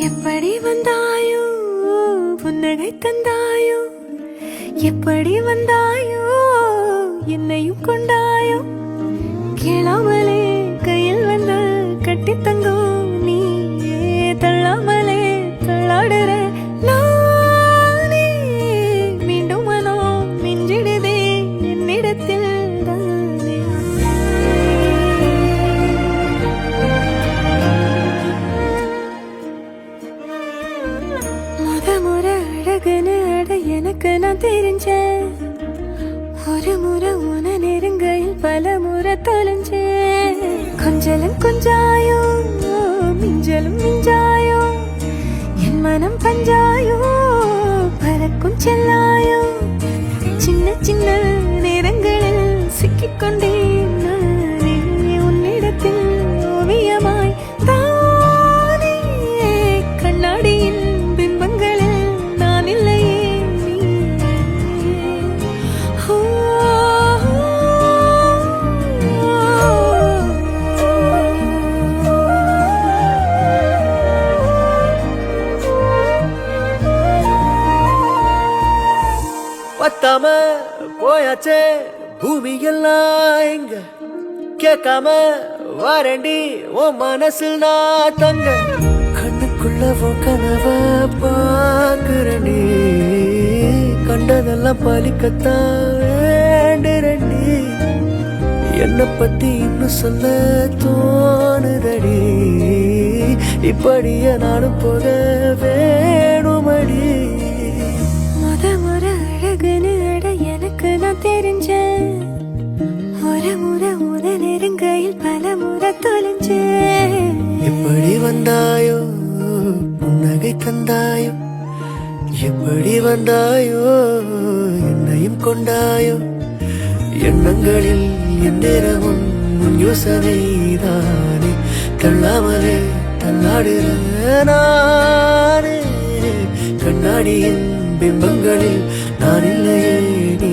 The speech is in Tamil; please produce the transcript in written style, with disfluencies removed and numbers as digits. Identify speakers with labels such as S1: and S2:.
S1: எப்படி வந்தாயோ புன்னகை தந்தாயோ, எப்படி வந்தாயோ என்னையும் கொண்டாயோ, கேளாமலே கையில் வந்து கட்டி தங்கோ நீ தள்ளாமலே தள்ளாடுற நானே, மீண்டும் மனோ மிஞ்சிடுதே என்னிடத்தில் முறை அழகுன்னு அட எனக்கு நான் தெரிஞ்சேன், ஒரு முறை உன நெருங்கையில் பல முறை தொலைஞ்சேன். கொஞ்சலும் கொஞ்சாயோ மிஞ்சலும் மிஞ்சாயோ, என் மனம் பஞ்சாயோ பறக்கும் செல்லாயோ, சின்ன சின்ன நேரங்களில் சிக்கிக்கொண்டேன் நானே உன்னிடத்தில் ஓவியமாய் தானே, கண்ணாடியின் பிம்பங்களில் நான் இல்லையே
S2: பத்தாம போயாச்சே பூமி எல்லாம் இங்க, கேட்காம வாரண்டி உன் மனசில் நான் தங்க, கண்ணுக்குள்ள உன் கனவ பாக்குறண்டி, கண்டதெல்லாம் பலிக்கத்தான் வேண்டுறண்டி, என்னை பத்தி இன்னும் சொல்ல தோணுதடி, இப்படியே நானும் போக வேணுமடி.
S1: முறை அழகுன்னு அட எனக்கு நான் தெரிஞ்சேன், ஒரு முறை உன நெருங்கையில் பல முறை தொலைஞ்சேன்.
S2: எப்படி வந்தாயோ புன்னகை தந்தாயோ, எப்படி வந்தாயோ என்னையும் கொண்டாயோ, எண்ணங்களில் எந்திரமும் உன் யோசனை தானே, தள்ளாமலே தள்ளாடுற நானே, கண்ணாடியின் பிம்பங்களில் நான் இல்லையே நீ